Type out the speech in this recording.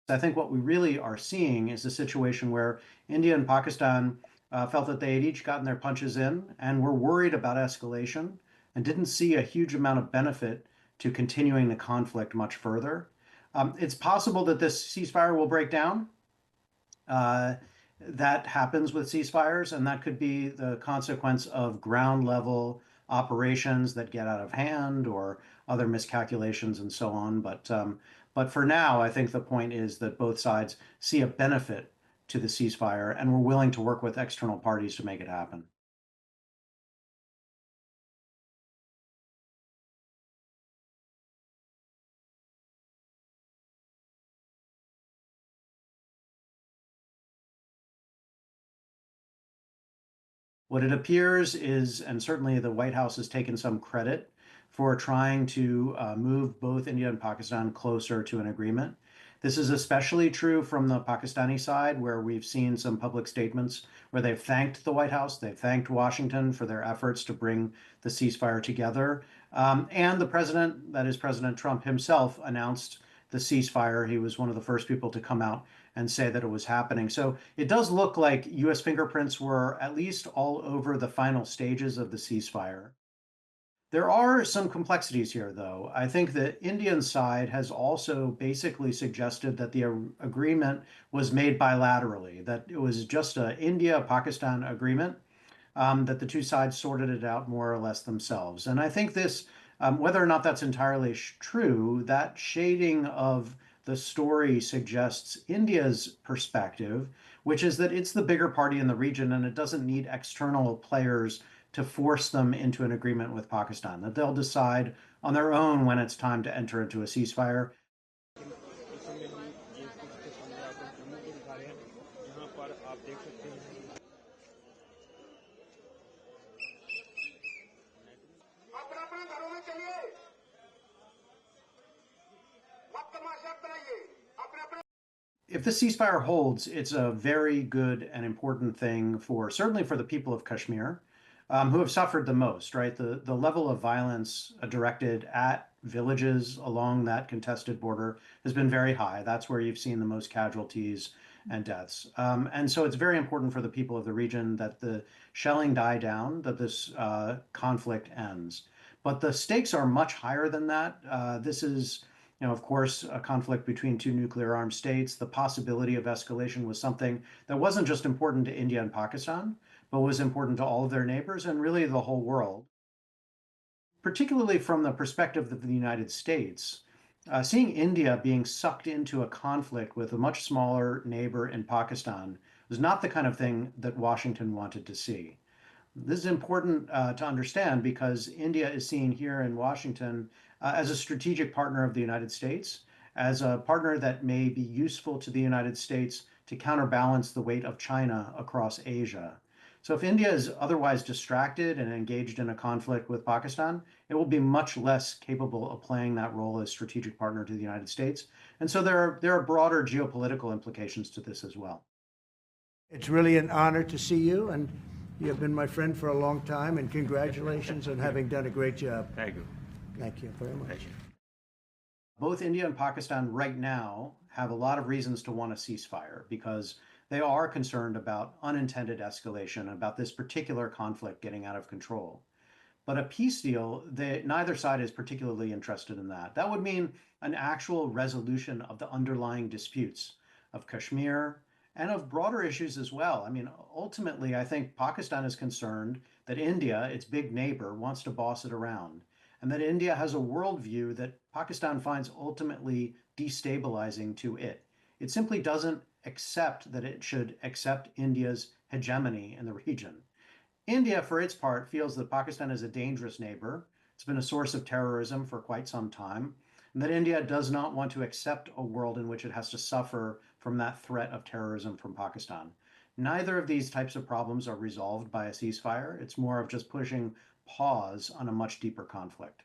I think what we really are seeing is a situation where India and Pakistan felt that they had each gotten their punches in and were worried about escalation and didn't see a huge amount of benefit to continuing the conflict much further. It's possible that this ceasefire will break down. Uh, that happens with ceasefires, and that could be the consequence of ground level operations that get out of hand or other miscalculations and so on. But for now, I think the point is that both sides see a benefit to the ceasefire and we're willing to work with external parties to make it happen. What it appears is, and certainly the White House has taken some credit for trying to move both India and Pakistan closer to an agreement. This is especially true from the Pakistani side, where we've seen some public statements where they've thanked the White House, they've thanked Washington for their efforts to bring the ceasefire together. And the president, that is President Trump himself, announced the ceasefire. He was one of the first people to come out and say that it was happening. So it does look like US fingerprints were at least all over the final stages of the ceasefire. There are some complexities here, though. I think the Indian side has also basically suggested that the agreement was made bilaterally, that it was just a India-Pakistan agreement, that the two sides sorted it out more or less themselves. And I think this, whether or not that's entirely true, that shading of the story suggests India's perspective, which is that it's the bigger party in the region and it doesn't need external players to force them into an agreement with Pakistan, that they'll decide on their own when it's time to enter into a ceasefire. If the ceasefire holds, it's a very good and important thing for certainly for the people of Kashmir, who have suffered the most, right? The level of violence directed at villages along that contested border has been very high. That's where you've seen the most casualties and deaths. And so it's very important for the people of the region that the shelling die down, that this conflict ends. But the stakes are much higher than that. This is of course, a conflict between two nuclear armed states. The possibility of escalation was something that wasn't just important to India and Pakistan, but was important to all of their neighbors and really the whole world. Particularly from the perspective of the United States, seeing India being sucked into a conflict with a much smaller neighbor in Pakistan was not the kind of thing that Washington wanted to see. This is important to understand because India is seen here in Washington as a strategic partner of the United States, as a partner that may be useful to the United States to counterbalance the weight of China across Asia. So if India is otherwise distracted and engaged in a conflict with Pakistan, it will be much less capable of playing that role as strategic partner to the United States. And so there are broader geopolitical implications to this as well. It's really an honor to see you, and you have been my friend for a long time, and congratulations on having done a great job. Thank you. Thank you very much. Both India and Pakistan right now have a lot of reasons to want a ceasefire because they are concerned about unintended escalation, about this particular conflict getting out of control. But a peace deal, neither side is particularly interested in that. That would mean an actual resolution of the underlying disputes of Kashmir and of broader issues as well. I mean, ultimately, I think Pakistan is concerned that India, its big neighbor, wants to boss it around, and that India has a worldview that Pakistan finds ultimately destabilizing to it. It simply doesn't accept that it should accept India's hegemony in the region. India, for its part, feels that Pakistan is a dangerous neighbor. It's been a source of terrorism for quite some time, and that India does not want to accept a world in which it has to suffer from that threat of terrorism from Pakistan. Neither of these types of problems are resolved by a ceasefire. It's more of just pushing pause on a much deeper conflict.